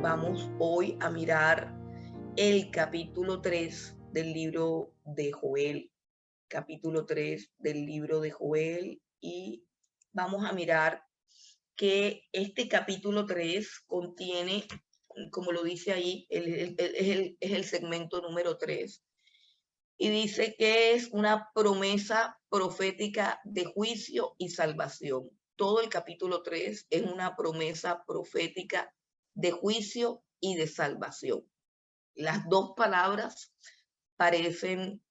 Vamos hoy a mirar el capítulo 3 del libro de Joel. Capítulo 3 del libro de Joel, y vamos a mirar que este capítulo 3 contiene, como lo dice ahí, es el segmento número 3, y dice que es una promesa profética de juicio y salvación. Todo el capítulo 3 es una promesa profética de juicio y de salvación. Las dos palabras parecen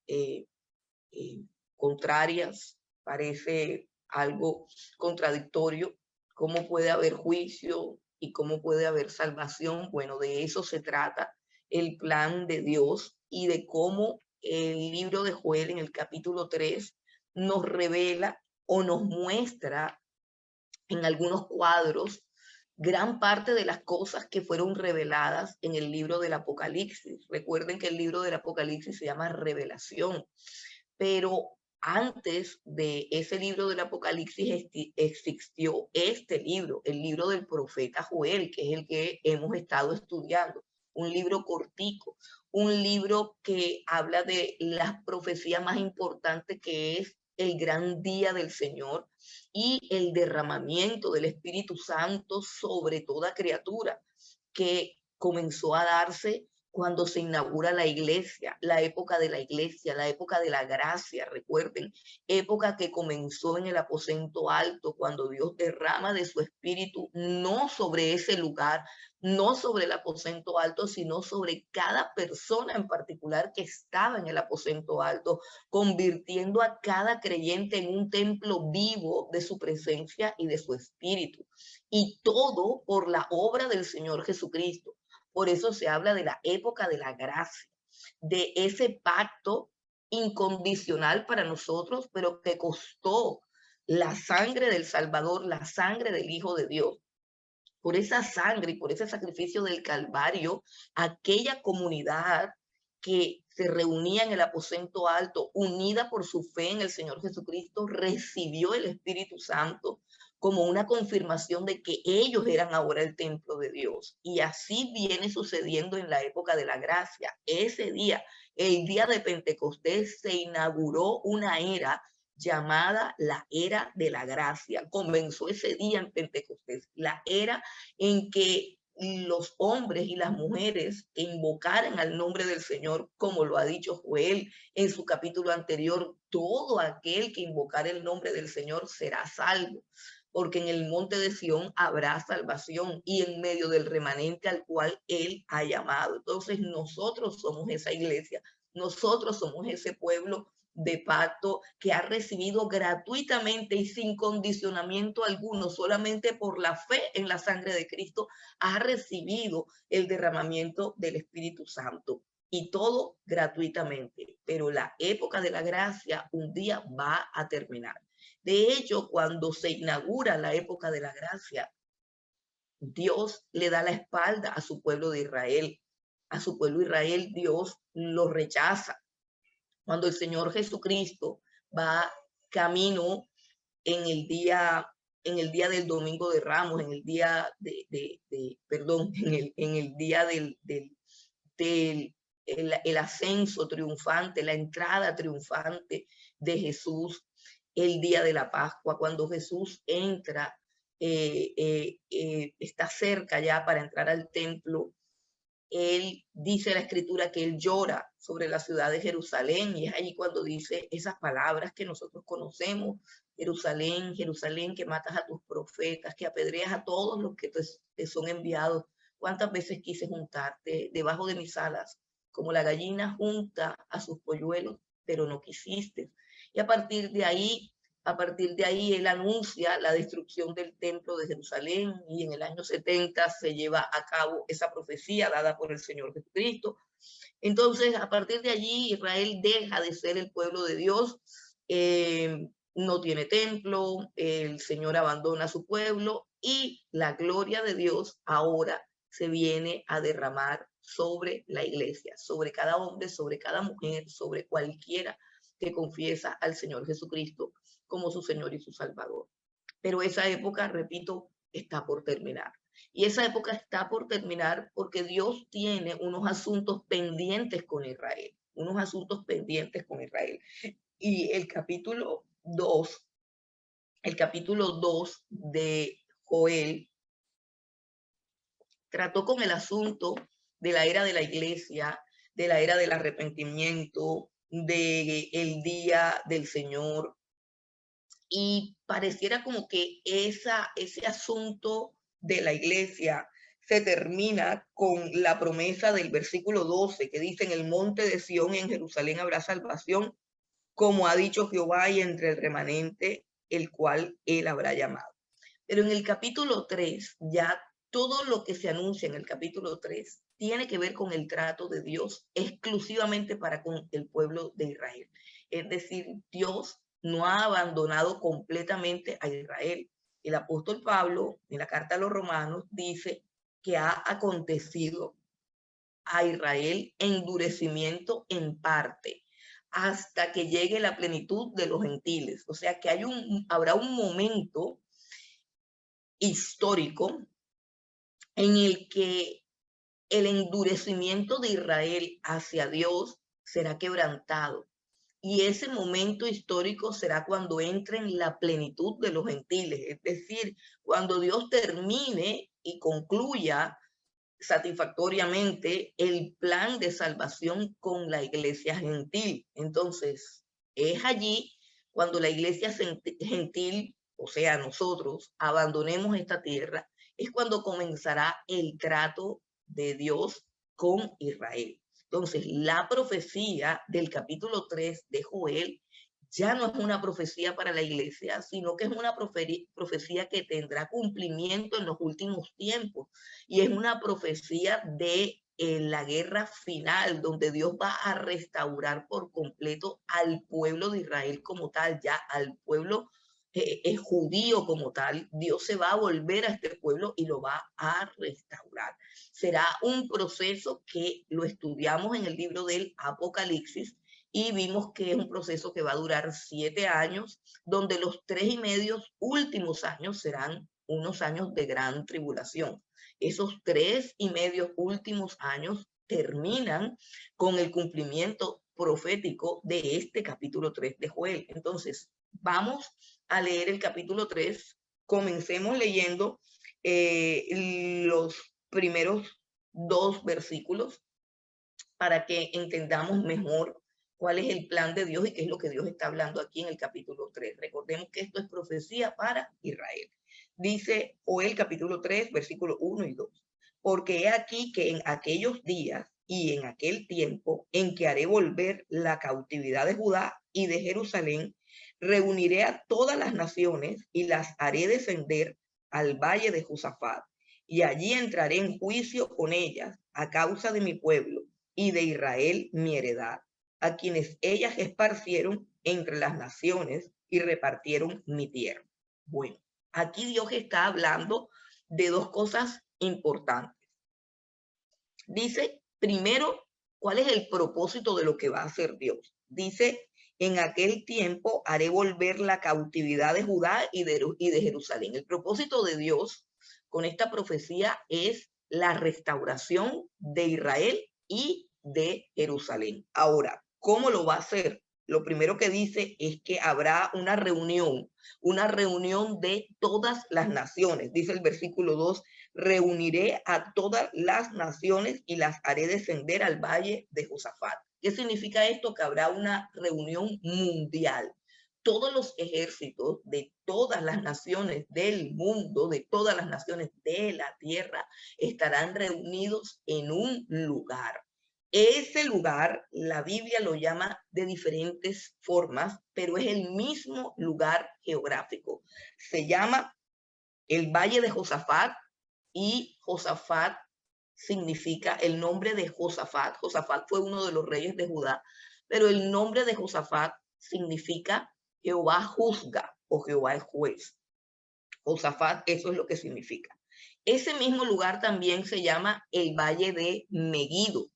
contrarias, parece algo contradictorio. ¿Cómo puede haber juicio y cómo puede haber salvación? Bueno, de eso se trata el plan de Dios y de cómo el libro de Joel en el capítulo 3 nos revela o nos muestra en algunos cuadros gran parte de las cosas que fueron reveladas en el libro del Apocalipsis. Recuerden que el libro del Apocalipsis se llama Revelación, pero antes de ese libro del Apocalipsis existió este libro, el libro del profeta Joel, que es el que hemos estado estudiando. Un libro cortico, un libro que habla de las profecías más importantes, que es el gran día del Señor y el derramamiento del Espíritu Santo sobre toda criatura, que comenzó a darse cuando se inaugura la iglesia, la época de la iglesia, la época de la gracia. Recuerden, época que comenzó en el aposento alto, cuando Dios derrama de su espíritu, no sobre ese lugar, no sobre el aposento alto, sino sobre cada persona en particular que estaba en el aposento alto, convirtiendo a cada creyente en un templo vivo de su presencia y de su espíritu. Y todo por la obra del Señor Jesucristo. Por eso se habla de la época de la gracia, de ese pacto incondicional para nosotros, pero que costó la sangre del Salvador, la sangre del Hijo de Dios. Por esa sangre y por ese sacrificio del Calvario, aquella comunidad que se reunía en el aposento alto, unida por su fe en el Señor Jesucristo, recibió el Espíritu Santo como una confirmación de que ellos eran ahora el templo de Dios. Y así viene sucediendo en la época de la gracia. Ese día, el día de Pentecostés, se inauguró una era llamada la era de la gracia. Comenzó ese día en Pentecostés, la era en que los hombres y las mujeres que invocaran al nombre del Señor, como lo ha dicho Joel en su capítulo anterior, todo aquel que invocar el nombre del Señor será salvo, porque en el monte de Sión habrá salvación y en medio del remanente al cual Él ha llamado. Entonces nosotros somos esa iglesia, nosotros somos ese pueblo de pacto que ha recibido gratuitamente y sin condicionamiento alguno, solamente por la fe en la sangre de Cristo, ha recibido el derramamiento del Espíritu Santo. Y todo gratuitamente. Pero la época de la gracia un día va a terminar. De hecho, cuando se inaugura la época de la gracia, Dios le da la espalda a su pueblo de Israel. A su pueblo de Israel Dios lo rechaza. Cuando el Señor Jesucristo va camino en el día del Domingo de Ramos, en el día perdón, en el día del el ascenso triunfante, la entrada triunfante de Jesús, el día de la Pascua, cuando Jesús entra, está cerca ya para entrar al templo. Él dice la escritura que él llora sobre la ciudad de Jerusalén, y es allí cuando dice esas palabras que nosotros conocemos: Jerusalén, Jerusalén, que matas a tus profetas, que apedreas a todos los que te son enviados. ¿Cuántas veces quise juntarte debajo de mis alas, como la gallina junta a sus polluelos, pero no quisiste? Y a partir de ahí él anuncia la destrucción del templo de Jerusalén, y en el año 70 se lleva a cabo esa profecía dada por el Señor Jesucristo. Entonces, a partir de allí, Israel deja de ser el pueblo de Dios, no tiene templo, el Señor abandona a su pueblo, y la gloria de Dios ahora se viene a derramar sobre la iglesia, sobre cada hombre, sobre cada mujer, sobre cualquiera que confiesa al Señor Jesucristo como su Señor y su Salvador. Pero esa época, repito, está por terminar. Y esa época está por terminar porque Dios tiene unos asuntos pendientes con Israel, unos asuntos pendientes con Israel. Y el capítulo 2 de Joel trató con el asunto de la era de la iglesia, de la era del arrepentimiento, del día del Señor, y pareciera como que ese asunto de la iglesia se termina con la promesa del versículo 12 que dice: en el monte de Sión, en Jerusalén habrá salvación, como ha dicho Jehová, y entre el remanente el cual él habrá llamado. Pero en el capítulo 3, ya todo lo que se anuncia en el capítulo 3 tiene que ver con el trato de Dios exclusivamente para con el pueblo de Israel. Es decir, Dios no ha abandonado completamente a Israel. El apóstol Pablo, en la carta a los romanos, dice que ha acontecido a Israel endurecimiento en parte hasta que llegue la plenitud de los gentiles. O sea que habrá un momento histórico en el que el endurecimiento de Israel hacia Dios será quebrantado. Y ese momento histórico será cuando entre en la plenitud de los gentiles, es decir, cuando Dios termine y concluya satisfactoriamente el plan de salvación con la iglesia gentil. Entonces, es allí cuando la iglesia gentil, o sea, nosotros, abandonemos esta tierra, es cuando comenzará el trato de Dios con Israel. Entonces, la profecía del capítulo 3 de Joel ya no es una profecía para la iglesia, sino que es una profecía que tendrá cumplimiento en los últimos tiempos. Y es una profecía de la guerra final, donde Dios va a restaurar por completo al pueblo de Israel como tal, ya al pueblo judío como tal. Dios se va a volver a este pueblo y lo va a restaurar. Será un proceso que lo estudiamos en el libro del Apocalipsis, y vimos que es un proceso que va a durar 7 años, donde los 3 y medio últimos años serán unos años de gran tribulación. Esos 3 y medio últimos años terminan con el cumplimiento profético de este capítulo 3 de Joel. Entonces, vamos a leer el capítulo 3. Comencemos leyendo los primeros 2 versículos para que entendamos mejor cuál es el plan de Dios y qué es lo que Dios está hablando aquí en el capítulo 3. Recordemos que esto es profecía para Israel. Dice Joel capítulo 3, versículo 1 y 2. Porque he aquí que en aquellos días y en aquel tiempo en que haré volver la cautividad de Judá y de Jerusalén, reuniré a todas las naciones y las haré descender al valle de Josafat, y allí entraré en juicio con ellas a causa de mi pueblo y de Israel mi heredad, a quienes ellas esparcieron entre las naciones y repartieron mi tierra. Bueno, aquí Dios está hablando de 2 cosas importantes. Dice, primero, ¿cuál es el propósito de lo que va a hacer Dios? Dice, en aquel tiempo haré volver la cautividad de Judá y de Jerusalén. El propósito de Dios con esta profecía es la restauración de Israel y de Jerusalén. Ahora, ¿cómo lo va a hacer? Lo primero que dice es que habrá una reunión de todas las naciones. Dice el versículo 2, reuniré a todas las naciones y las haré descender al valle de Josafat. ¿Qué significa esto? Que habrá una reunión mundial. Todos los ejércitos de todas las naciones del mundo, de todas las naciones de la tierra, estarán reunidos en un lugar. Ese lugar, la Biblia lo llama de diferentes formas, pero es el mismo lugar geográfico. Se llama el Valle de Josafat, y Josafat significa el nombre de Josafat. Josafat fue uno de los reyes de Judá, pero el nombre de Josafat significa Jehová juzga o Jehová es juez. Josafat, eso es lo que significa. Ese mismo lugar también se llama el Valle de Megiddo.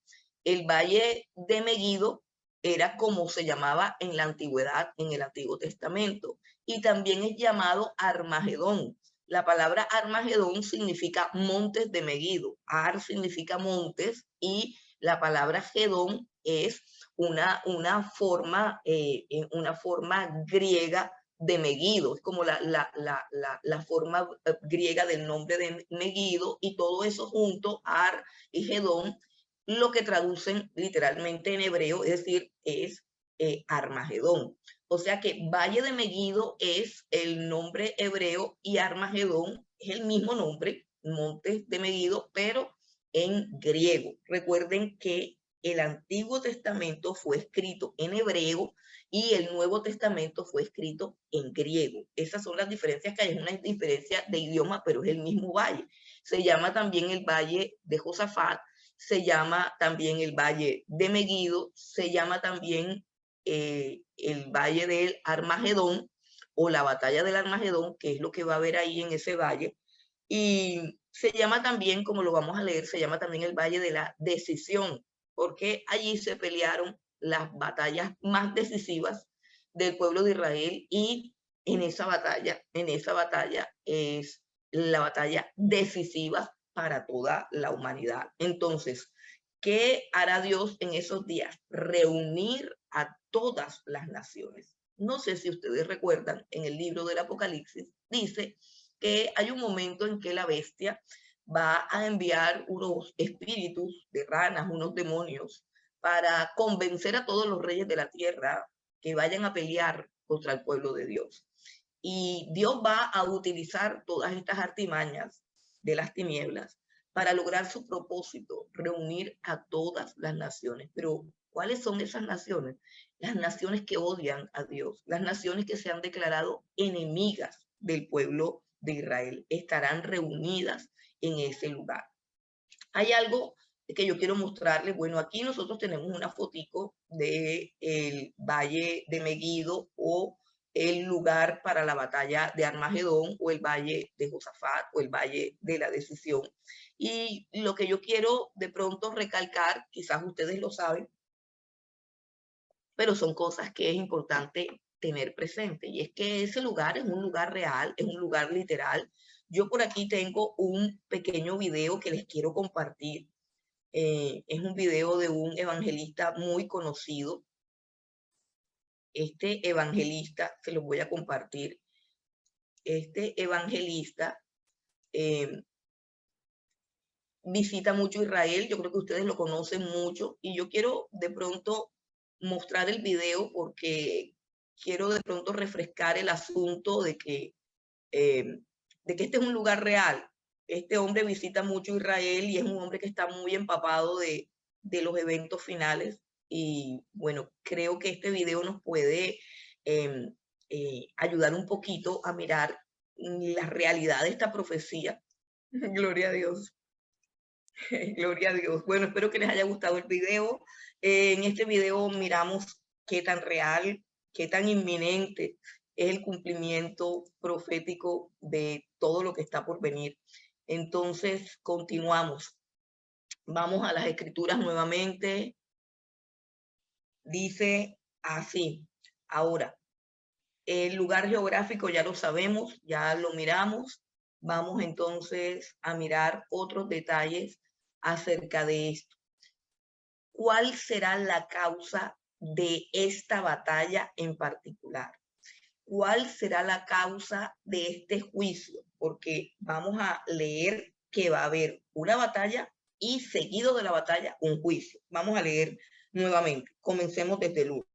El Valle de Megiddo era como se llamaba en la antigüedad, en el Antiguo Testamento, y también es llamado Armagedón. La palabra Armagedón significa montes de Megido. Ar significa montes y la palabra Gedón es una forma griega de Megido, es como la forma griega del nombre de Megido, y todo eso junto, Ar y Gedón, lo que traducen literalmente en hebreo, es decir, es Armagedón. O sea que Valle de Megido es el nombre hebreo y Armagedón es el mismo nombre, Montes de Megido, pero en griego. Recuerden que el Antiguo Testamento fue escrito en hebreo y el Nuevo Testamento fue escrito en griego. Esas son las diferencias que hay, es una diferencia de idioma, pero es el mismo valle. Se llama también el Valle de Josafat, se llama también el Valle de Megido, se llama también el Valle del Armagedón o la Batalla del Armagedón, que es lo que va a haber ahí en ese valle. Y se llama también, como lo vamos a leer, se llama también el Valle de la Decisión, porque allí se pelearon las batallas más decisivas del pueblo de Israel, y en esa batalla es la batalla decisiva para toda la humanidad. Entonces, ¿qué hará Dios en esos días? Reunir a todas las naciones. No sé si ustedes recuerdan, en el libro del Apocalipsis dice que hay un momento en que la bestia va a enviar unos espíritus de ranas, unos demonios, para convencer a todos los reyes de la tierra que vayan a pelear contra el pueblo de Dios. Y Dios va a utilizar todas estas artimañas de las tinieblas para lograr su propósito, reunir a todas las naciones. Pero, ¿cuáles son esas naciones? Las naciones que odian a Dios, las naciones que se han declarado enemigas del pueblo de Israel, estarán reunidas en ese lugar. Hay algo que yo quiero mostrarles. Bueno, aquí nosotros tenemos una fotico del Valle de Megido, o el lugar para la batalla de Armagedón, o el Valle de Josafat, o el Valle de la Decisión. Y lo que yo quiero de pronto recalcar, quizás ustedes lo saben, pero son cosas que es importante tener presente, y es que ese lugar es un lugar real, es un lugar literal. Yo por aquí tengo un pequeño video que les quiero compartir. Es un video de un evangelista muy conocido. Este evangelista, se los voy a compartir. Este evangelista visita mucho Israel, yo creo que ustedes lo conocen mucho, y yo quiero de pronto mostrar el video porque quiero de pronto refrescar el asunto de que este es un lugar real. Este hombre visita mucho Israel y es un hombre que está muy empapado de los eventos finales, y bueno, creo que este video nos puede ayudar un poquito a mirar la realidad de esta profecía. Gloria a Dios. Gloria a Dios. Bueno, espero que les haya gustado el video. En este video miramos qué tan real, qué tan inminente es el cumplimiento profético de todo lo que está por venir. Entonces, continuamos. Vamos a las escrituras nuevamente. Dice así. Ahora, el lugar geográfico ya lo sabemos, ya lo miramos. Vamos entonces a mirar otros detalles acerca de esto. ¿Cuál será la causa de esta batalla en particular? ¿Cuál será la causa de este juicio? Porque vamos a leer que va a haber una batalla y seguido de la batalla un juicio. Vamos a leer nuevamente. Comencemos desde el 1.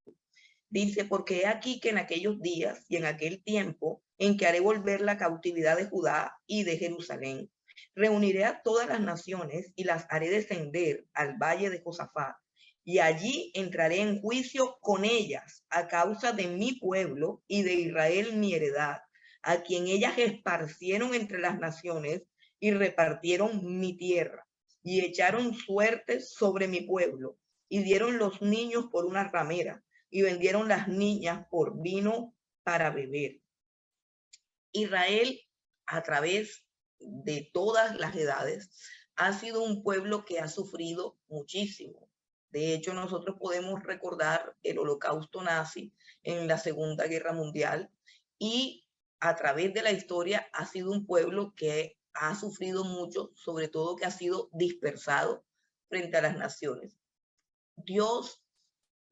Dice, porque he aquí que en aquellos días y en aquel tiempo en que haré volver la cautividad de Judá y de Jerusalén, reuniré a todas las naciones y las haré descender al valle de Josafat, y allí entraré en juicio con ellas a causa de mi pueblo y de Israel mi heredad, a quien ellas esparcieron entre las naciones y repartieron mi tierra, y echaron suertes sobre mi pueblo, y dieron los niños por una ramera, y vendieron las niñas por vino para beber. Israel, a través de todas las edades, ha sido un pueblo que ha sufrido muchísimo. De hecho, nosotros podemos recordar el holocausto nazi en la Segunda Guerra Mundial, y a través de la historia ha sido un pueblo que ha sufrido mucho, sobre todo que ha sido dispersado frente a las naciones. Dios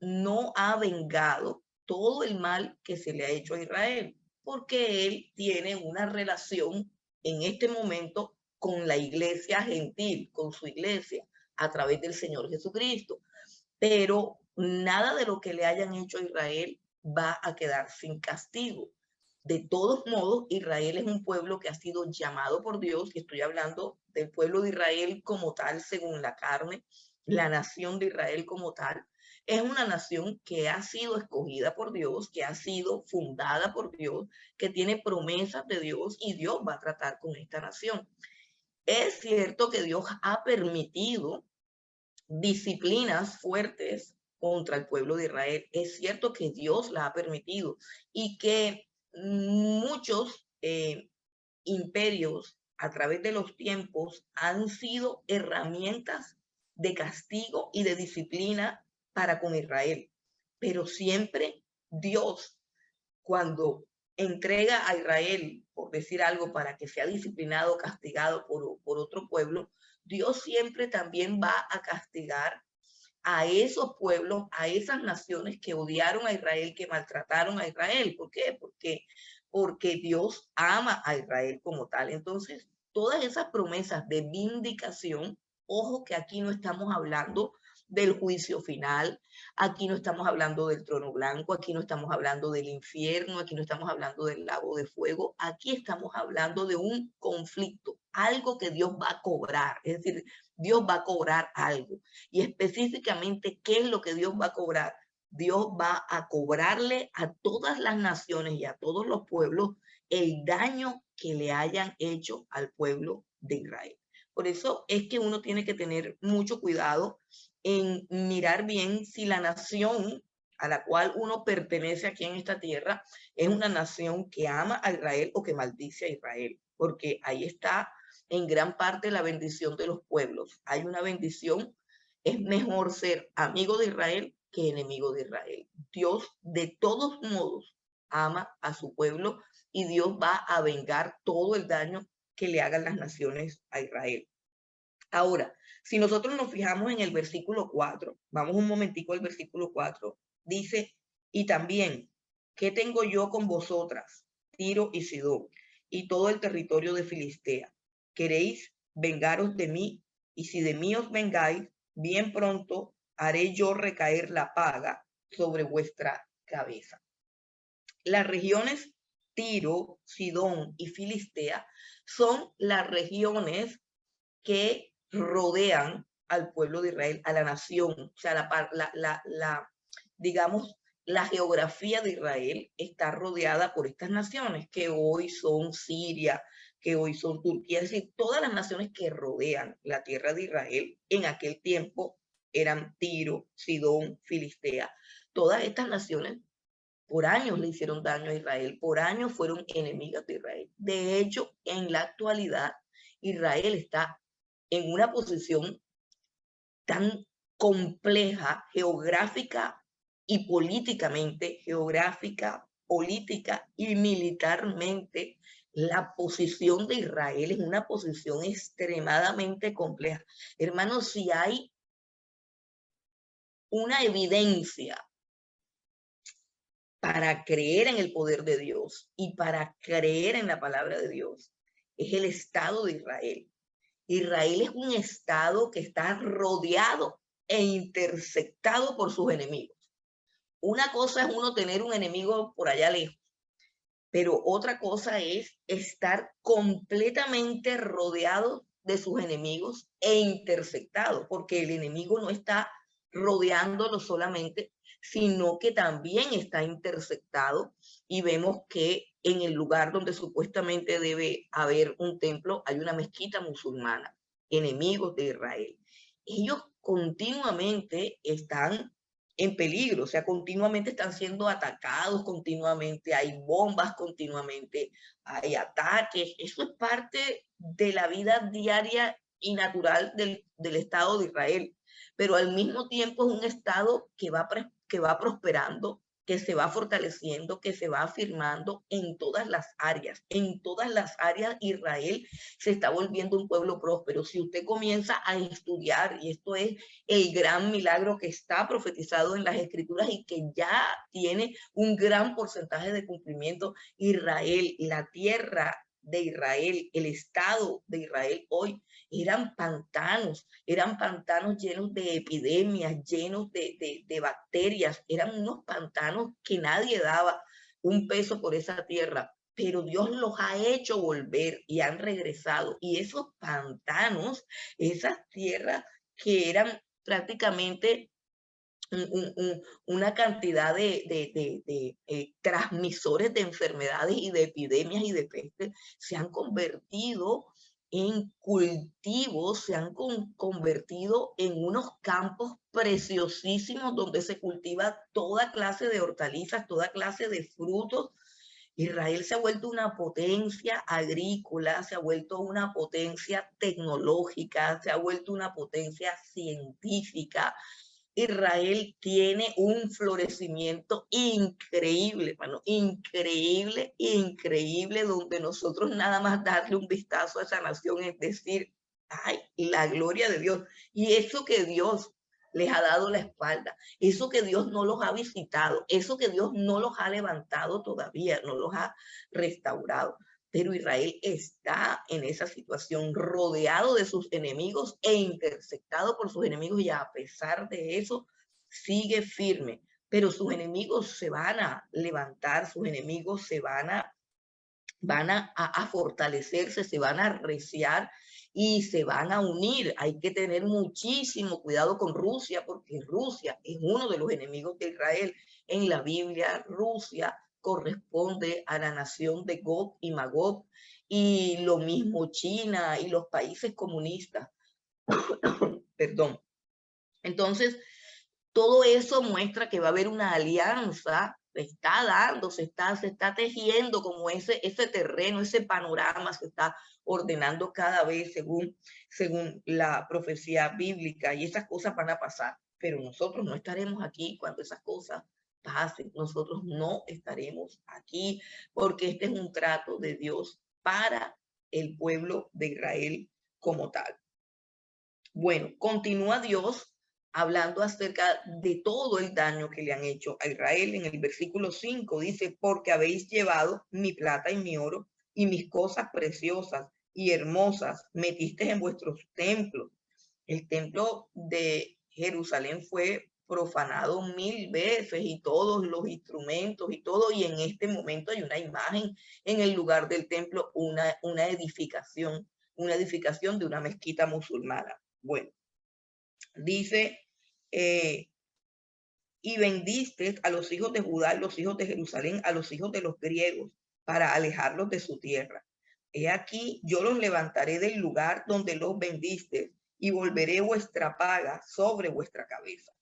no ha vengado todo el mal que se le ha hecho a Israel, porque Él tiene una relación en este momento con la iglesia gentil, con su iglesia, a través del Señor Jesucristo. Pero nada de lo que le hayan hecho a Israel va a quedar sin castigo. De todos modos, Israel es un pueblo que ha sido llamado por Dios, y estoy hablando del pueblo de Israel como tal, según la carne, la nación de Israel como tal. Es una nación que ha sido escogida por Dios, que ha sido fundada por Dios, que tiene promesas de Dios, y Dios va a tratar con esta nación. Es cierto que Dios ha permitido disciplinas fuertes contra el pueblo de Israel. Es cierto que Dios la ha permitido y que muchos imperios a través de los tiempos han sido herramientas de castigo y de disciplina para con Israel. Pero siempre Dios, cuando entrega a Israel, por decir algo, para que sea disciplinado, castigado por otro pueblo, Dios siempre también va a castigar a esos pueblos, a esas naciones que odiaron a Israel, que maltrataron a Israel. ¿Por qué? Porque Dios ama a Israel como tal. Entonces, todas esas promesas de vindicación, ojo que aquí no estamos hablando del juicio final, aquí no estamos hablando del trono blanco, aquí no estamos hablando del infierno, aquí no estamos hablando del lago de fuego, aquí estamos hablando de un conflicto, algo que Dios va a cobrar, es decir, Dios va a cobrar algo. Y específicamente, ¿qué es lo que Dios va a cobrar? Dios va a cobrarle a todas las naciones y a todos los pueblos el daño que le hayan hecho al pueblo de Israel. Por eso es que uno tiene que tener mucho cuidado en mirar bien si la nación a la cual uno pertenece aquí en esta tierra es una nación que ama a Israel o que maldice a Israel, porque ahí está en gran parte la bendición de los pueblos. Hay una bendición, es mejor ser amigo de Israel que enemigo de Israel. Dios de todos modos ama a su pueblo y Dios va a vengar todo el daño que le hagan las naciones a Israel. Ahora, si nosotros nos fijamos en el versículo 4, vamos un momentico al versículo 4, dice, y también, ¿qué tengo yo con vosotras, Tiro y Sidón, y todo el territorio de Filistea? ¿Queréis vengaros de mí? Y si de mí os vengáis, bien pronto haré yo recaer la paga sobre vuestra cabeza. Las regiones Tiro, Sidón y Filistea son las regiones que rodean al pueblo de Israel, a la nación, o sea, digamos, la geografía de Israel está rodeada por estas naciones que hoy son Siria, que hoy son Turquía, es decir, todas las naciones que rodean la tierra de Israel en aquel tiempo eran Tiro, Sidón, Filistea. Todas estas naciones por años le hicieron daño a Israel, por años fueron enemigas de Israel. De hecho, en la actualidad, Israel está en una posición tan compleja geográfica y políticamente, geográfica, política y militarmente. La posición de Israel es una posición extremadamente compleja. Hermanos, si hay una evidencia para creer en el poder de Dios y para creer en la palabra de Dios, es el Estado de Israel. Israel es un estado que está rodeado e intersectado por sus enemigos. Una cosa es uno tener un enemigo por allá lejos, pero otra cosa es estar completamente rodeado de sus enemigos e intersectado, porque el enemigo no está rodeándolo solamente, sino que también está intersectado, y vemos que en el lugar donde supuestamente debe haber un templo hay una mezquita musulmana, enemigos de Israel. Ellos continuamente están en peligro, o sea, continuamente están siendo atacados, continuamente hay bombas, continuamente hay ataques. Eso es parte de la vida diaria y natural del Estado de Israel, pero al mismo tiempo es un Estado que va prosperando que se va fortaleciendo, que se va afirmando en todas las áreas. En todas las áreas Israel se está volviendo un pueblo próspero. Si usted comienza a estudiar, y esto es el gran milagro que está profetizado en las escrituras y que ya tiene un gran porcentaje de cumplimiento, Israel, la tierra de Israel, el estado de Israel hoy, eran pantanos llenos de epidemias, llenos de bacterias, eran unos pantanos que nadie daba un peso por esa tierra, pero Dios los ha hecho volver y han regresado. Y esos pantanos, esas tierras que eran prácticamente una cantidad de transmisores de enfermedades y de epidemias y de peste, se han convertido en cultivos, se han convertido en unos campos preciosísimos donde se cultiva toda clase de hortalizas, toda clase de frutos. Israel se ha vuelto una potencia agrícola, se ha vuelto una potencia tecnológica, se ha vuelto una potencia científica. Israel tiene un florecimiento increíble, mano, increíble, increíble, donde nosotros nada más darle un vistazo a esa nación es decir, ay, la gloria de Dios. Y eso que Dios les ha dado la espalda, eso que Dios no los ha visitado, eso que Dios no los ha levantado todavía, no los ha restaurado. Pero Israel está en esa situación, rodeado de sus enemigos e interceptado por sus enemigos, y a pesar de eso sigue firme. Pero sus enemigos se van a levantar, sus enemigos se van a fortalecerse, se van a arreciar y se van a unir. Hay que tener muchísimo cuidado con Rusia, porque Rusia es uno de los enemigos de Israel. En la Biblia, Rusia corresponde a la nación de Gog y Magog, y lo mismo China y los países comunistas. Perdón. Entonces, todo eso muestra que va a haber una alianza, se está dando, se está tejiendo como ese terreno, ese panorama se está ordenando cada vez según la profecía bíblica, y esas cosas van a pasar, pero nosotros no estaremos aquí cuando esas cosas pasen. Nosotros no estaremos aquí porque este es un trato de Dios para el pueblo de Israel como tal. Bueno, continúa Dios hablando acerca de todo el daño que le han hecho a Israel. En el versículo 5 dice, porque habéis llevado mi plata y mi oro y mis cosas preciosas y hermosas, metisteis en vuestros templos. El templo de Jerusalén fue profanado 1000 veces, y todos los instrumentos y todo, y en este momento hay una imagen en el lugar del templo, una edificación de una mezquita musulmana. Bueno, dice, y vendiste a los hijos de Judá, a los hijos de Jerusalén, a los hijos de los griegos, para alejarlos de su tierra. He aquí, yo los levantaré del lugar donde los vendiste, y volveré vuestra paga sobre vuestra cabeza.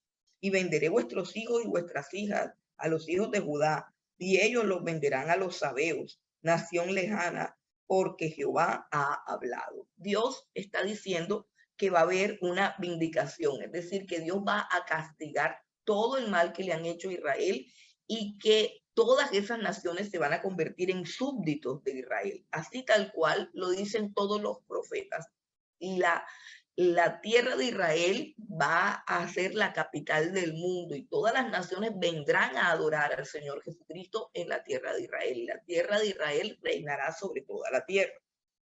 Y venderé vuestros hijos y vuestras hijas a los hijos de Judá, y ellos los venderán a los sabeos, nación lejana, porque Jehová ha hablado. Dios está diciendo que va a haber una vindicación, es decir, que Dios va a castigar todo el mal que le han hecho a Israel, y que todas esas naciones se van a convertir en súbditos de Israel, así tal cual lo dicen todos los profetas. Y la tierra de Israel va a ser la capital del mundo, y todas las naciones vendrán a adorar al Señor Jesucristo en la tierra de Israel, y la tierra de Israel reinará sobre toda la tierra.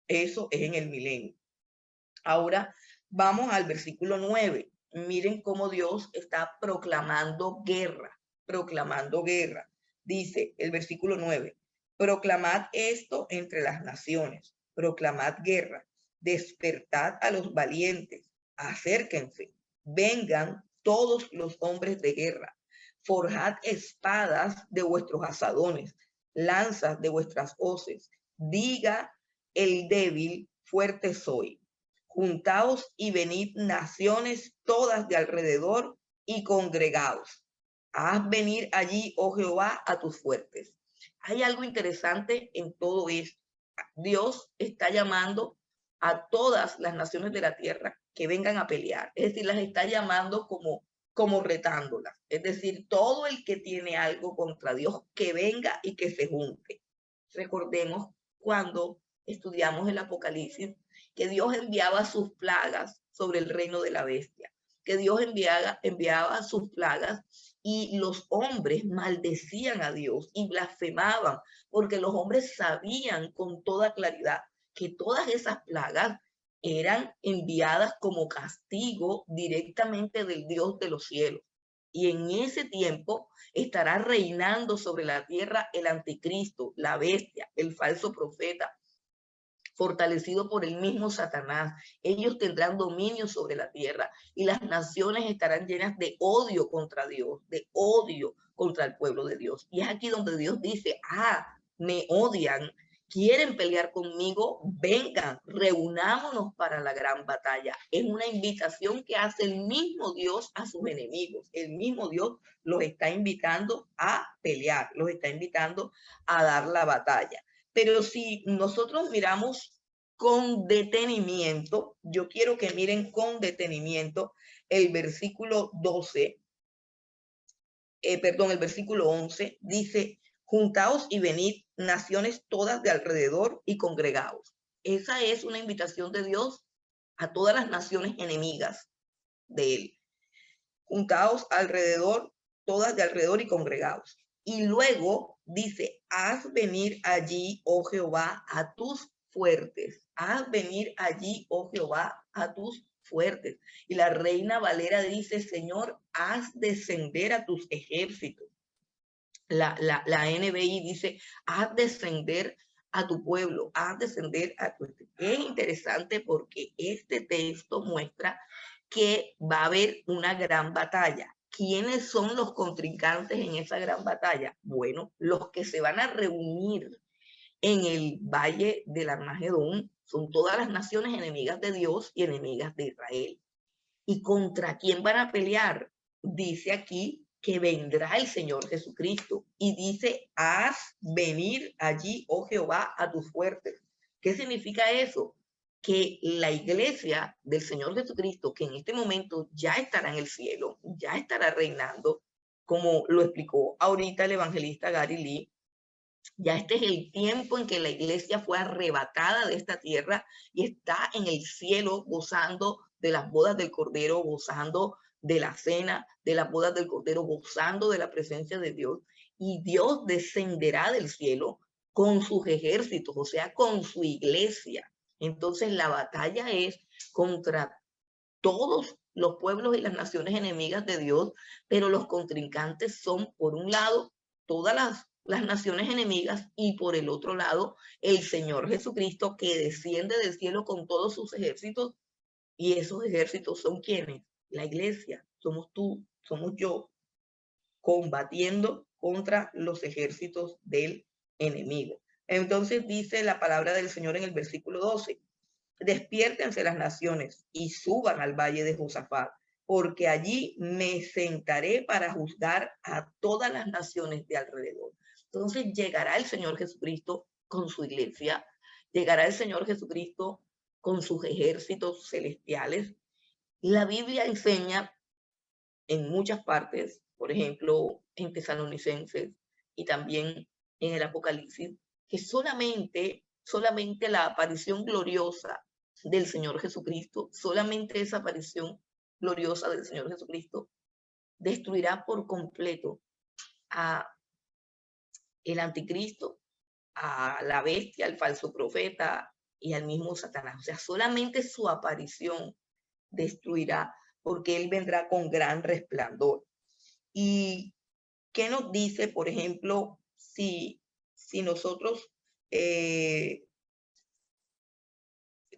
Eso es en el milenio. Ahora vamos al versículo 9. Miren cómo Dios está proclamando guerra, proclamando guerra. Dice el versículo 9, proclamad esto entre las naciones, proclamad guerra, despertad a los valientes, acérquense, vengan todos los hombres de guerra, forjad espadas de vuestros asadones, lanzas de vuestras hoces, diga el débil, fuerte soy. Juntaos y venid naciones todas de alrededor y congregaos. Haz venir allí, oh Jehová, a tus fuertes. Hay algo interesante en todo esto. Dios está llamando a todas las naciones de la tierra que vengan a pelear. Es decir, las está llamando como retándolas. Es decir, todo el que tiene algo contra Dios, que venga y que se junte. Recordemos cuando estudiamos el Apocalipsis, que Dios enviaba sus plagas sobre el reino de la bestia, que Dios enviaba sus plagas y los hombres maldecían a Dios y blasfemaban, porque los hombres sabían con toda claridad que todas esas plagas eran enviadas como castigo directamente del Dios de los cielos. Y en ese tiempo estará reinando sobre la tierra el anticristo, la bestia, el falso profeta, fortalecido por el mismo Satanás. Ellos tendrán dominio sobre la tierra y las naciones estarán llenas de odio contra Dios, de odio contra el pueblo de Dios. Y es aquí donde Dios dice, me odian, quieren pelear conmigo, vengan, reunámonos para la gran batalla. Es una invitación que hace el mismo Dios a sus enemigos. El mismo Dios los está invitando a pelear, los está invitando a dar la batalla. Pero si nosotros miramos con detenimiento, yo quiero que miren con detenimiento el versículo 12, el versículo 11, dice, juntaos y venid, naciones todas de alrededor y congregaos. Esa es una invitación de Dios a todas las naciones enemigas de él. Juntaos alrededor, todas de alrededor y congregaos. Y luego dice, haz venir allí, oh Jehová, a tus fuertes. Haz venir allí, oh Jehová, a tus fuertes. Y la Reina Valera dice, Señor, haz descender a tus ejércitos. La NBI dice, haz descender a tu pueblo, haz descender a tu... Es interesante porque este texto muestra que va a haber una gran batalla. ¿Quiénes son los contrincantes en esa gran batalla? Bueno, los que se van a reunir en el valle del Armagedón son todas las naciones enemigas de Dios y enemigas de Israel. ¿Y contra quién van a pelear? Dice aquí que vendrá el Señor Jesucristo y dice, haz venir allí, oh Jehová, a tus fuertes. ¿Qué significa eso? Que la iglesia del Señor Jesucristo, que en este momento ya estará en el cielo, ya estará reinando, como lo explicó ahorita el evangelista Gary Lee, ya este es el tiempo en que la iglesia fue arrebatada de esta tierra y está en el cielo gozando de las bodas del Cordero, gozando de la cena, de las bodas del Cordero, gozando de la presencia de Dios. Y Dios descenderá del cielo con sus ejércitos, o sea, con su iglesia. Entonces la batalla es contra todos los pueblos y las naciones enemigas de Dios, pero los contrincantes son, por un lado, todas las naciones enemigas y por el otro lado, el Señor Jesucristo que desciende del cielo con todos sus ejércitos. Y esos ejércitos son quienes, la iglesia, somos tú, somos yo, combatiendo contra los ejércitos del enemigo. Entonces dice la palabra del Señor en el versículo 12, despiértense las naciones y suban al valle de Josafat, porque allí me sentaré para juzgar a todas las naciones de alrededor. Entonces llegará el Señor Jesucristo con su iglesia, llegará el Señor Jesucristo con sus ejércitos celestiales. La Biblia enseña en muchas partes, por ejemplo, en Tesalonicenses y también en el Apocalipsis, que solamente la aparición gloriosa del Señor Jesucristo, solamente esa aparición gloriosa del Señor Jesucristo destruirá por completo a el anticristo, a la bestia, al falso profeta y al mismo Satanás. O sea, solamente su aparición destruirá, porque él vendrá con gran resplandor. ¿Y qué nos dice, por ejemplo, si nosotros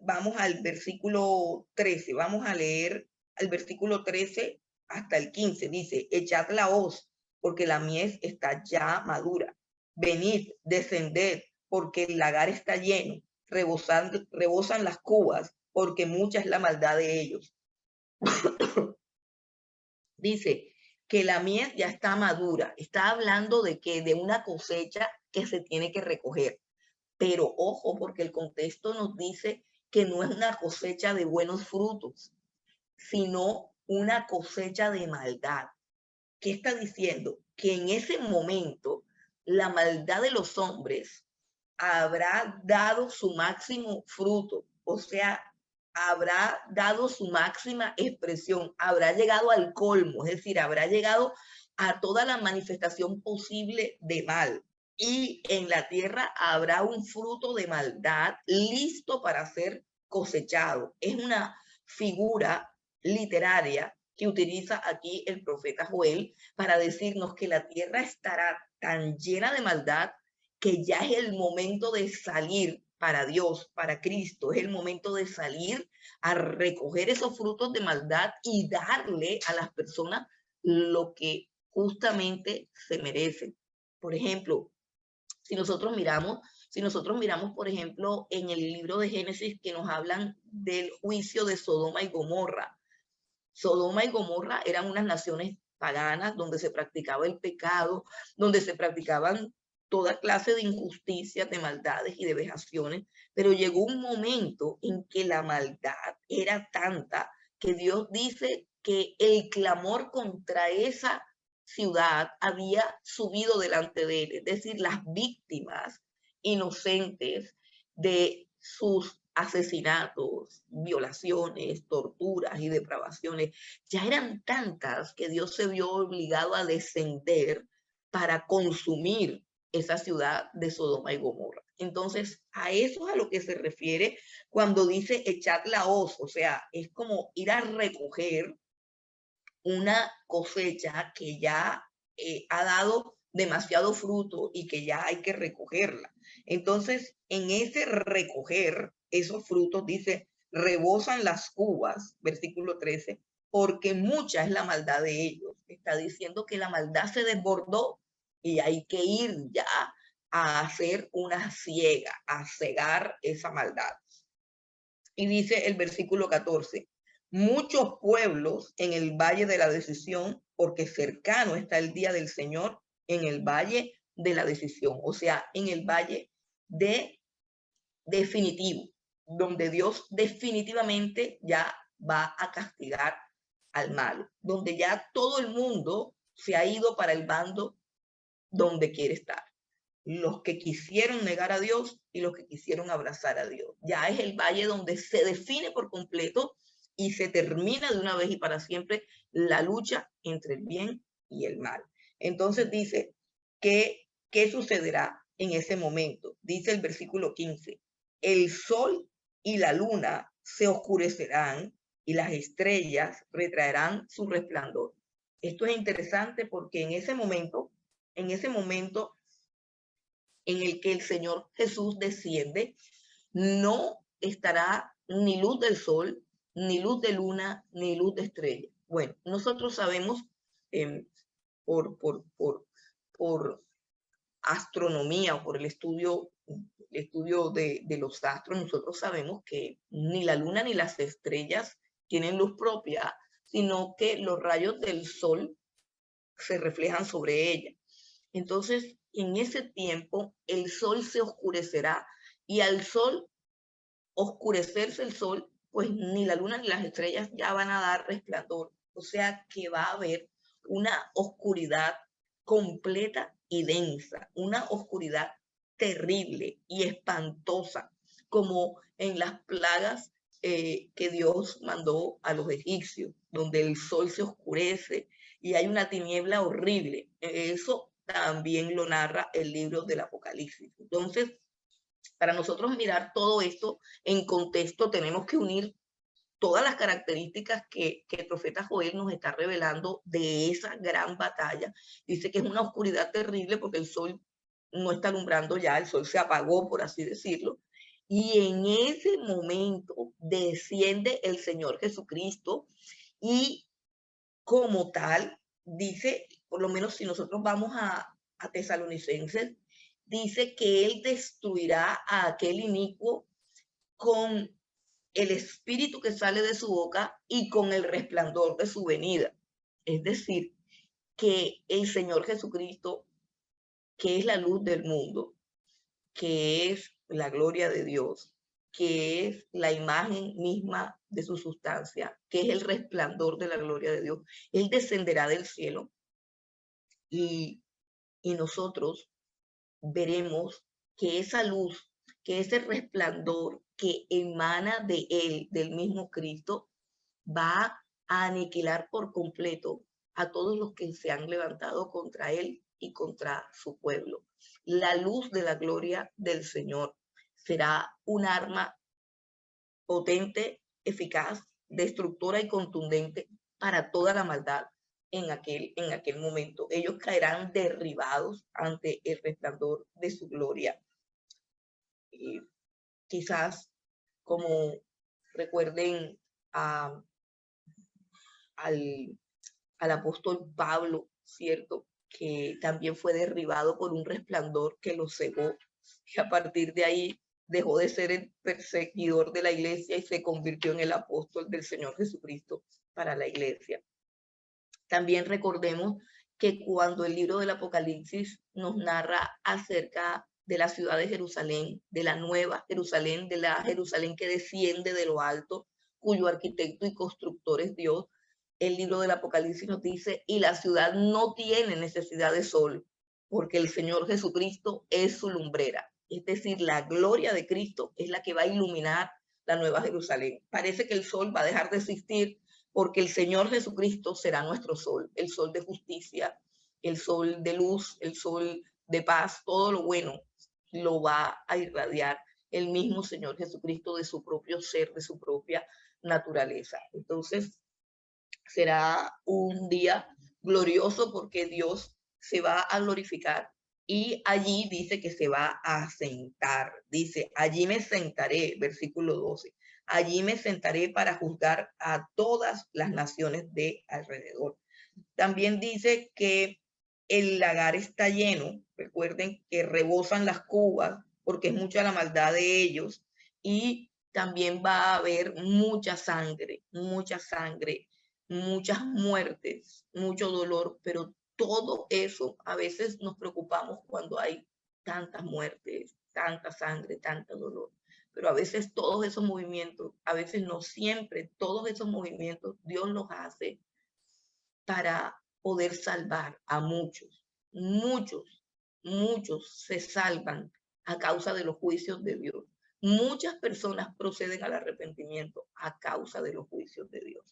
vamos al versículo 13, vamos a leer el versículo 13 hasta el 15, dice, echad la hoz, porque la mies está ya madura. Venid, descended, porque el lagar está lleno, rebosan las cubas, porque mucha es la maldad de ellos. Dice que la mies ya está madura, está hablando de que de una cosecha que se tiene que recoger. Pero ojo, porque el contexto nos dice que no es una cosecha de buenos frutos, sino una cosecha de maldad. ¿Qué está diciendo? Que en ese momento la maldad de los hombres habrá dado su máximo fruto, o sea, habrá dado su máxima expresión, habrá llegado al colmo, es decir, habrá llegado a toda la manifestación posible de mal. Y en la tierra habrá un fruto de maldad listo para ser cosechado. Es una figura literaria que utiliza aquí el profeta Joel para decirnos que la tierra estará tan llena de maldad que ya es el momento de salir para Dios, para Cristo, es el momento de salir a recoger esos frutos de maldad y darle a las personas lo que justamente se merecen. Por ejemplo, si nosotros miramos, por ejemplo, en el libro de Génesis que nos hablan del juicio de Sodoma y Gomorra. Sodoma y Gomorra eran unas naciones paganas donde se practicaba el pecado, donde se practicaban toda clase de injusticias, de maldades y de vejaciones, pero llegó un momento en que la maldad era tanta que Dios dice que el clamor contra esa ciudad había subido delante de él, es decir, las víctimas inocentes de sus asesinatos, violaciones, torturas y depravaciones, ya eran tantas que Dios se vio obligado a descender para consumir esa ciudad de Sodoma y Gomorra. Entonces, a eso es a lo que se refiere cuando dice echar la hoz, o sea, es como ir a recoger una cosecha que ya ha dado demasiado fruto y que ya hay que recogerla. Entonces, en ese recoger esos frutos, dice, rebosan las uvas, versículo 13, porque mucha es la maldad de ellos. Está diciendo que la maldad se desbordó y hay que ir ya a hacer una siega, a cegar esa maldad. Y dice el versículo 14, muchos pueblos en el valle de la decisión, porque cercano está el día del Señor en el valle de la decisión, o sea, en el valle de definitivo, donde Dios definitivamente ya va a castigar al malo, donde ya todo el mundo se ha ido para el bando donde quiere estar. Los que quisieron negar a Dios y los que quisieron abrazar a Dios. Ya es el valle donde se define por completo y se termina de una vez y para siempre la lucha entre el bien y el mal. Entonces dice que, ¿qué sucederá en ese momento? Dice el versículo 15, el sol y la luna se oscurecerán y las estrellas retraerán su resplandor. Esto es interesante porque en ese momento en el que el Señor Jesús desciende, no estará ni luz del sol, ni luz de luna, ni luz de estrella. Bueno, nosotros sabemos eh, por astronomía o por el estudio de los astros, nosotros sabemos que ni la luna ni las estrellas tienen luz propia, sino que los rayos del sol se reflejan sobre ella. Entonces, en ese tiempo, el sol se oscurecerá y al sol oscurecerse el sol, pues ni la luna ni las estrellas ya van a dar resplandor. O sea que va a haber una oscuridad completa y densa, una oscuridad terrible y espantosa, como en las plagas que Dios mandó a los egipcios, donde el sol se oscurece y hay una tiniebla horrible. Eso también lo narra el libro del Apocalipsis. Entonces, para nosotros mirar todo esto en contexto, tenemos que unir todas las características que el profeta Joel nos está revelando de esa gran batalla. Dice que es una oscuridad terrible porque el sol no está alumbrando ya, el sol se apagó, por así decirlo. Y en ese momento desciende el Señor Jesucristo y como tal, dice, por lo menos si nosotros vamos a Tesalonicenses, dice que él destruirá a aquel inicuo con el espíritu que sale de su boca y con el resplandor de su venida. Es decir, que el Señor Jesucristo, que es la luz del mundo, que es la gloria de Dios, que es la imagen misma de su sustancia, que es el resplandor de la gloria de Dios. Él descenderá del cielo y, y nosotros veremos que esa luz, que ese resplandor que emana de él, del mismo Cristo, va a aniquilar por completo a todos los que se han levantado contra él y contra su pueblo. La luz de la gloria del Señor será un arma potente, eficaz, destructora y contundente para toda la maldad en aquel momento. Ellos caerán derribados ante el resplandor de su gloria. Y quizás, como recuerden a, al, al apóstol Pablo, ¿cierto? Que también fue derribado por un resplandor que lo cegó. Y a partir de ahí dejó de ser el perseguidor de la iglesia y se convirtió en el apóstol del Señor Jesucristo para la iglesia. También recordemos que cuando el libro del Apocalipsis nos narra acerca de la ciudad de Jerusalén, de la nueva Jerusalén, de la Jerusalén que desciende de lo alto, cuyo arquitecto y constructor es Dios, el libro del Apocalipsis nos dice, y la ciudad no tiene necesidad de sol, porque el Señor Jesucristo es su lumbrera. Es decir, la gloria de Cristo es la que va a iluminar la nueva Jerusalén. Parece que el sol va a dejar de existir porque el Señor Jesucristo será nuestro sol, el sol de justicia, el sol de luz, el sol de paz, todo lo bueno lo va a irradiar el mismo Señor Jesucristo de su propio ser, de su propia naturaleza. Entonces, será un día glorioso porque Dios se va a glorificar y allí dice que se va a sentar. Dice, allí me sentaré, versículo 12. Allí me sentaré para juzgar a todas las naciones de alrededor. También dice que el lagar está lleno. Recuerden que rebosan las cubas porque es mucha la maldad de ellos. Y también va a haber mucha sangre, muchas muertes, mucho dolor, pero todo eso a veces nos preocupamos cuando hay tantas muertes, tanta sangre, tanto dolor. Pero a veces todos esos movimientos, a veces no siempre, todos esos movimientos Dios los hace para poder salvar a muchos. Muchos se salvan a causa de los juicios de Dios. Muchas personas proceden al arrepentimiento a causa de los juicios de Dios.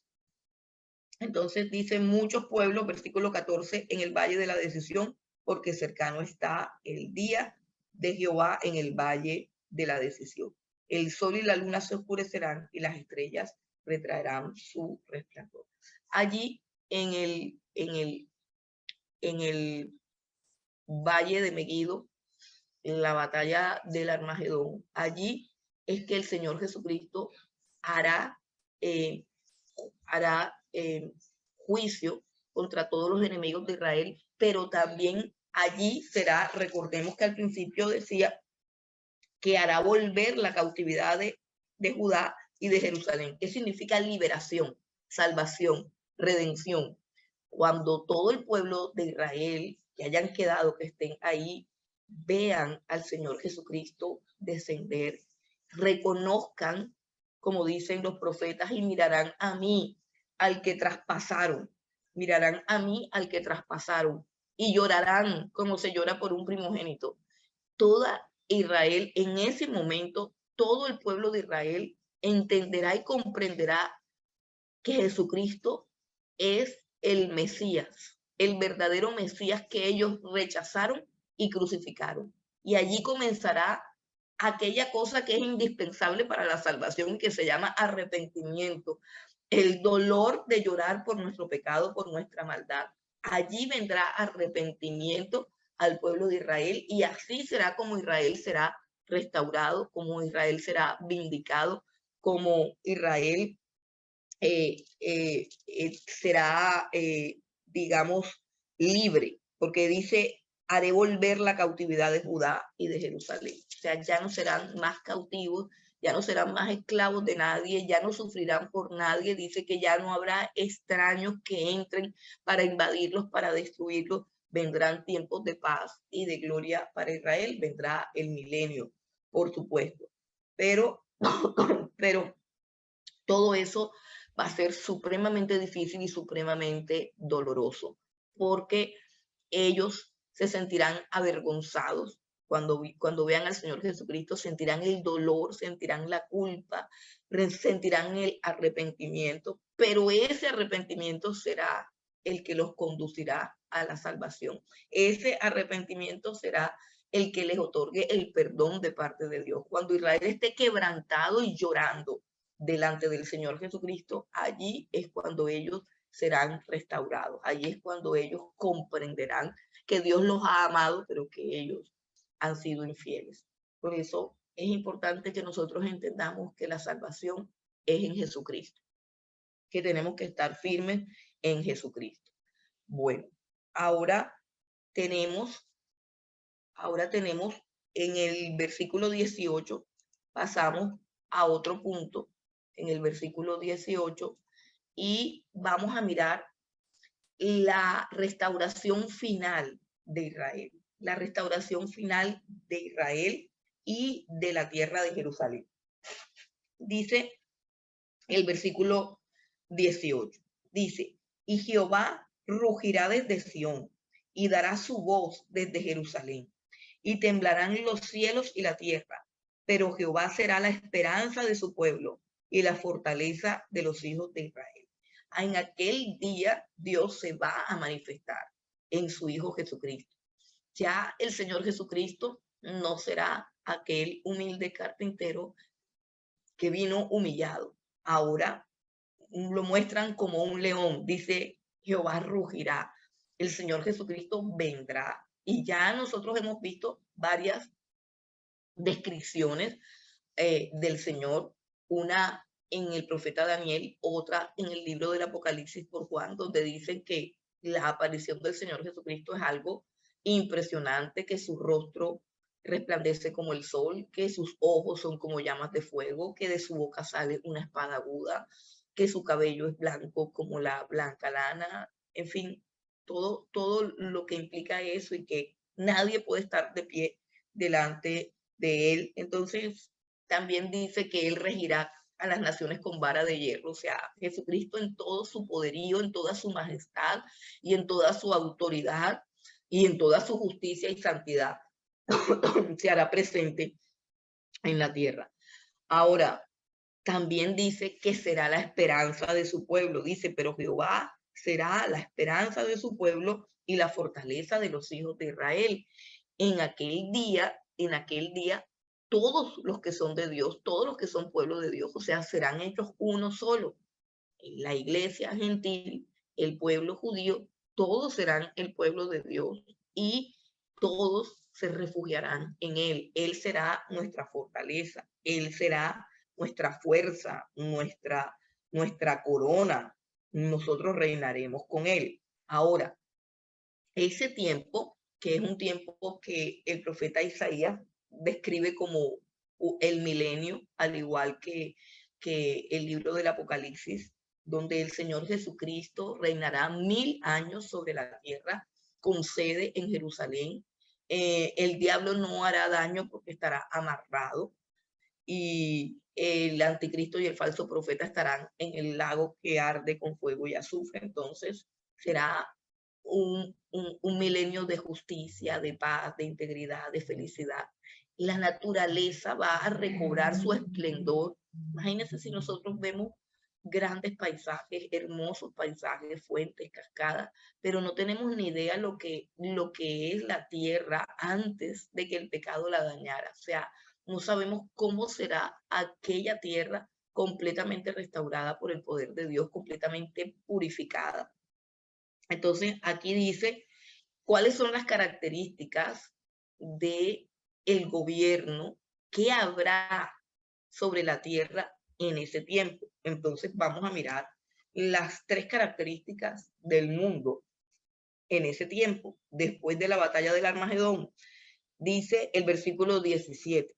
Entonces dice muchos pueblos, versículo 14, en el valle de la decisión, porque cercano está el día de Jehová en el valle de la decisión. El sol y la luna se oscurecerán y las estrellas retraerán su resplandor. Allí en el valle de Megiddo, en la batalla del Armagedón, allí es que el Señor Jesucristo hará juicio contra todos los enemigos de Israel, pero también allí será, recordemos que al principio decía que hará volver la cautividad de Judá y de Jerusalén. ¿Qué significa liberación, salvación, redención? Cuando todo el pueblo de Israel que hayan quedado, que estén ahí, vean al Señor Jesucristo descender, reconozcan, como dicen los profetas, y mirarán a mí, al que traspasaron, mirarán a mí, al que traspasaron, y llorarán como se llora por un primogénito. Toda Israel, en ese momento, todo el pueblo de Israel entenderá y comprenderá que Jesucristo es el Mesías, el verdadero Mesías que ellos rechazaron y crucificaron. Y allí comenzará aquella cosa que es indispensable para la salvación y que se llama arrepentimiento, el dolor de llorar por nuestro pecado, por nuestra maldad. Allí vendrá arrepentimiento al pueblo de Israel y así será como Israel será restaurado, como Israel será vindicado, como Israel será, digamos, libre, porque dice, haré volver la cautividad de Judá y de Jerusalén. O sea, ya no serán más cautivos, ya no serán más esclavos de nadie, ya no sufrirán por nadie. Dice que ya no habrá extraños que entren para invadirlos, para destruirlos. Vendrán tiempos de paz y de gloria para Israel, vendrá el milenio, por supuesto. Pero Pero todo eso va a ser supremamente difícil y supremamente doloroso, porque ellos se sentirán avergonzados cuando vean al Señor Jesucristo, sentirán el dolor, sentirán la culpa, sentirán el arrepentimiento, pero ese arrepentimiento será el que los conducirá a la salvación. Ese arrepentimiento será el que les otorgue el perdón de parte de Dios. Cuando Israel esté quebrantado y llorando delante del Señor Jesucristo, allí es cuando ellos serán restaurados. Allí es cuando ellos comprenderán que Dios los ha amado, pero que ellos han sido infieles. Por eso es importante que nosotros entendamos que la salvación es en Jesucristo, que tenemos que estar firmes en Jesucristo. Bueno, ahora tenemos, en el versículo 18, pasamos a otro punto, en el versículo 18, y vamos a mirar la restauración final de Israel, la restauración final de Israel y de la tierra de Jerusalén. Dice el versículo 18, dice, y Jehová rugirá desde Sión y dará su voz desde Jerusalén, y temblarán los cielos y la tierra, pero Jehová será la esperanza de su pueblo y la fortaleza de los hijos de Israel. En aquel día Dios se va a manifestar en su Hijo Jesucristo. Ya el Señor Jesucristo no será aquel humilde carpintero que vino humillado. Ahora lo muestran como un león, dice Jehová rugirá. El Señor Jesucristo vendrá. Y ya nosotros hemos visto varias descripciones del Señor, una en el profeta Daniel, otra en el libro del Apocalipsis por Juan, donde dicen que la aparición del Señor Jesucristo es algo impresionante, que su rostro resplandece como el sol, que sus ojos son como llamas de fuego, que de su boca sale una espada aguda, que su cabello es blanco como la blanca lana, en fin, todo lo que implica eso y que nadie puede estar de pie delante de él. Entonces, también dice que él regirá a las naciones con vara de hierro. O sea, Jesucristo en todo su poderío, en toda su majestad y en toda su autoridad y en toda su justicia y santidad se hará presente en la tierra. Ahora, también dice que será la esperanza de su pueblo. Dice, pero Jehová será la esperanza de su pueblo y la fortaleza de los hijos de Israel. En aquel día, todos los que son de Dios, todos los que son pueblo de Dios, o sea, serán hechos uno solo. La iglesia gentil, el pueblo judío, todos serán el pueblo de Dios y todos se refugiarán en Él. Él será nuestra fortaleza, Él será nuestra fuerza, nuestra corona. Nosotros reinaremos con Él. Ahora, ese tiempo, que es un tiempo que el profeta Isaías describe como el milenio, al igual que el libro del Apocalipsis, donde el Señor Jesucristo reinará 1000 años sobre la tierra, con sede en Jerusalén. El diablo no hará daño porque estará amarrado y el anticristo y el falso profeta estarán en el lago que arde con fuego y azufre. Entonces será un milenio de justicia, de paz, de integridad, de felicidad. La naturaleza va a recobrar su esplendor. Imagínense si nosotros vemos grandes paisajes, hermosos paisajes, fuentes, cascadas, pero no tenemos ni idea lo que es la tierra antes de que el pecado la dañara. O sea, no sabemos cómo será aquella tierra completamente restaurada por el poder de Dios, completamente purificada. Entonces, aquí dice cuáles son las características de el gobierno que habrá sobre la tierra en ese tiempo. Entonces, vamos a mirar las 3 características del mundo en ese tiempo, después de la batalla del Armagedón. Dice el versículo 17,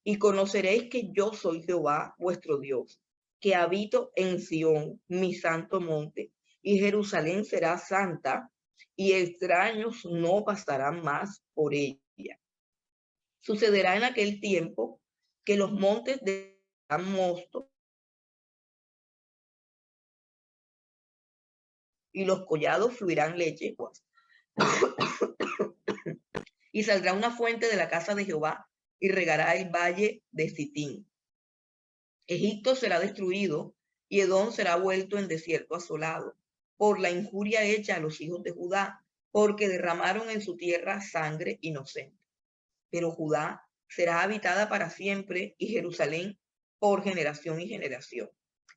y conoceréis que yo soy Jehová vuestro Dios, que habito en Sión, mi santo monte, y Jerusalén será santa, y extraños no pasarán más por ella. Sucederá en aquel tiempo que los montes de mosto y los collados fluirán leche, y saldrá una fuente de la casa de Jehová y regará el valle de Sitín. Egipto será destruido y Edom será vuelto en desierto asolado por la injuria hecha a los hijos de Judá, porque derramaron en su tierra sangre inocente. Pero Judá será habitada para siempre y Jerusalén por generación y generación.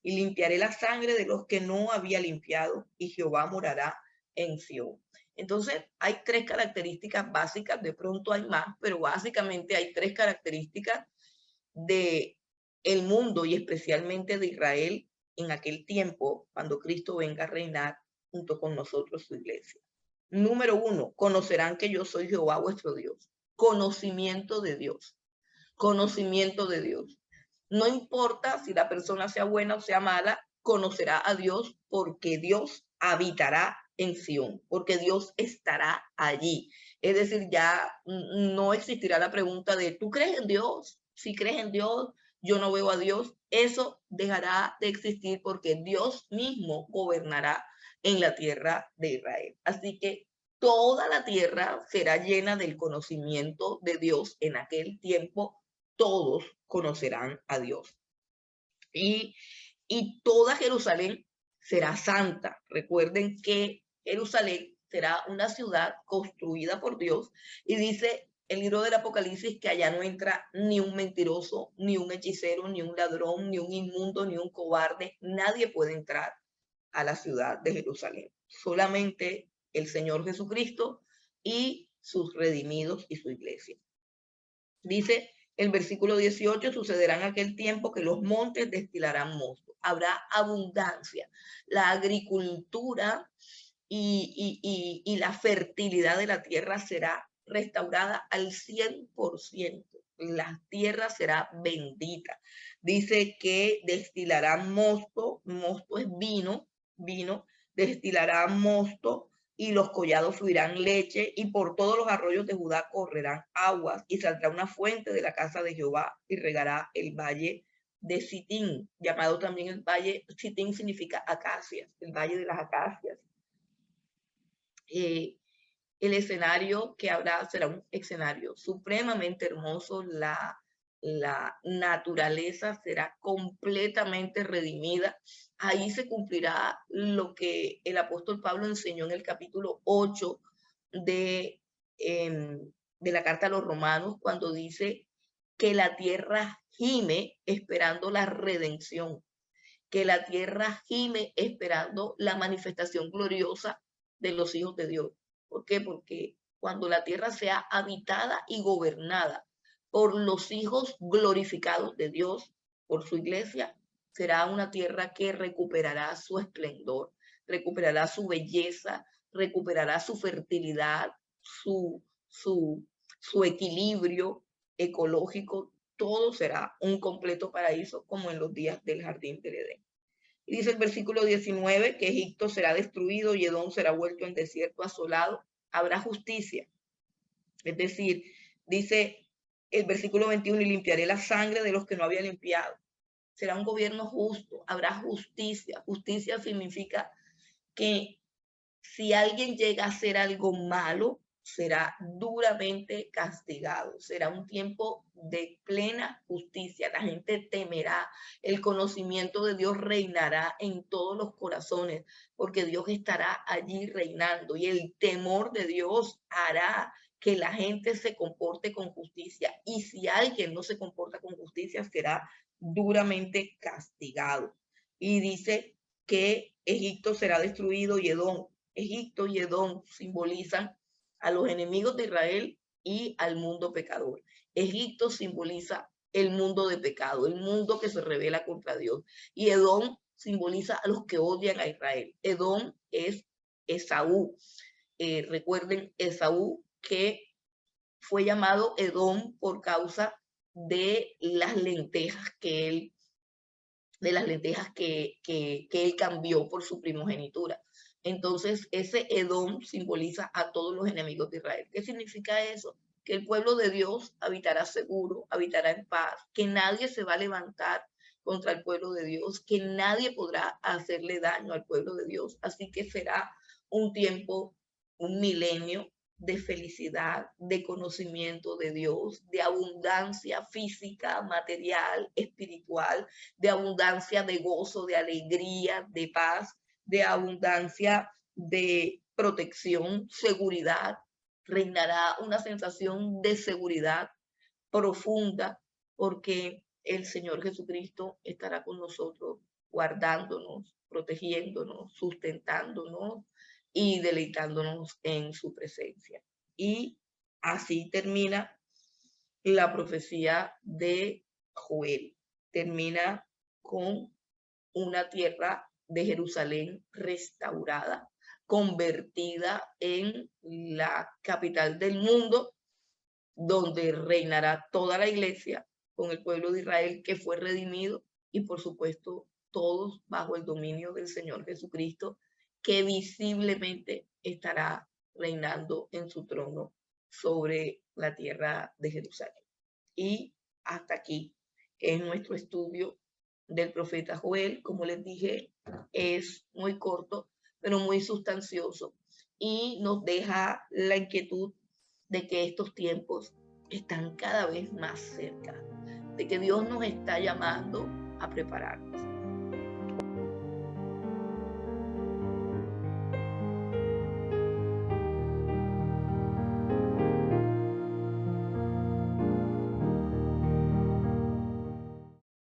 Y limpiaré la sangre de los que no había limpiado y Jehová morará en Sión. Entonces hay tres características básicas, de pronto hay más, pero básicamente hay tres características de el mundo y especialmente de Israel en aquel tiempo cuando Cristo venga a reinar junto con nosotros, su iglesia. Número uno, conocerán que yo soy Jehová vuestro Dios. Conocimiento de Dios. Conocimiento de Dios. No importa si la persona sea buena o sea mala, conocerá a Dios porque Dios habitará en Sión, porque Dios estará allí. Es decir, ya no existirá la pregunta de, ¿tú crees en Dios? Si crees en Dios, yo no veo a Dios. Eso dejará de existir porque Dios mismo gobernará en la tierra de Israel. Así que toda la tierra será llena del conocimiento de Dios en aquel tiempo. Todos conocerán a Dios. Y toda Jerusalén será santa. Recuerden que Jerusalén será una ciudad construida por Dios y dice el libro del Apocalipsis que allá no entra ni un mentiroso, ni un hechicero, ni un ladrón, ni un inmundo, ni un cobarde. Nadie puede entrar a la ciudad de Jerusalén. Solamente el Señor Jesucristo y sus redimidos y su iglesia. Dice el versículo 18, sucederá en aquel tiempo que los montes destilarán mosto. Habrá abundancia. La agricultura y la fertilidad de la tierra será restaurada al 100%. La tierra será bendita. Dice que destilarán mosto, mosto es vino, destilarán mosto y los collados fluirán leche, y por todos los arroyos de Judá correrán aguas, y saldrá una fuente de la casa de Jehová, y regará el valle de Sitín, llamado también el valle. Sitín significa acacias, el valle de las acacias. El escenario que habrá será un escenario supremamente hermoso. La naturaleza será completamente redimida. Ahí se cumplirá lo que el apóstol Pablo enseñó en el capítulo 8 de la carta a los romanos, cuando dice que la tierra gime esperando la redención, que la tierra gime esperando la manifestación gloriosa de los hijos de Dios. ¿Por qué? Porque cuando la tierra sea habitada y gobernada por los hijos glorificados de Dios, por su iglesia, será una tierra que recuperará su esplendor, recuperará su belleza, recuperará su fertilidad, su equilibrio ecológico. Todo será un completo paraíso como en los días del jardín del Edén. Y dice el versículo 19 que Egipto será destruido y Edom será vuelto en desierto asolado. Habrá justicia. Es decir, dice el versículo 21, y limpiaré la sangre de los que no había limpiado. Será un gobierno justo, habrá justicia. Justicia significa que si alguien llega a hacer algo malo, será duramente castigado. Será un tiempo de plena justicia. La gente temerá. El conocimiento de Dios reinará en todos los corazones, porque Dios estará allí reinando, y el temor de Dios hará que la gente se comporte con justicia. Y si alguien no se comporta con justicia, será duramente castigado. Y dice que Egipto será destruido y Edom. Egipto y Edom simbolizan a los enemigos de Israel y al mundo pecador. Egipto simboliza el mundo de pecado, el mundo que se revela contra Dios. Y Edom simboliza a los que odian a Israel. Edom es Esaú. Recuerden, Esaú, que fue llamado Edom por causa de las lentejas que él cambió por su primogenitura. Entonces, ese Edom simboliza a todos los enemigos de Israel. ¿Qué significa eso? Que el pueblo de Dios habitará seguro, habitará en paz, que nadie se va a levantar contra el pueblo de Dios, que nadie podrá hacerle daño al pueblo de Dios. Así que será un tiempo, un milenio de felicidad, de conocimiento de Dios, de abundancia física, material, espiritual, de abundancia de gozo, de alegría, de paz, de abundancia de protección, seguridad. Reinará una sensación de seguridad profunda porque el Señor Jesucristo estará con nosotros, guardándonos, protegiéndonos, sustentándonos y deleitándonos en su presencia. Y así termina la profecía de Joel. Termina con una tierra de Jerusalén restaurada, convertida en la capital del mundo, donde reinará toda la iglesia con el pueblo de Israel que fue redimido y por supuesto todos bajo el dominio del Señor Jesucristo, que visiblemente estará reinando en su trono sobre la tierra de Jerusalén. Y hasta aquí es nuestro estudio del profeta Joel. Como les dije, es muy corto, pero muy sustancioso y nos deja la inquietud de que estos tiempos están cada vez más cerca, de que Dios nos está llamando a prepararnos.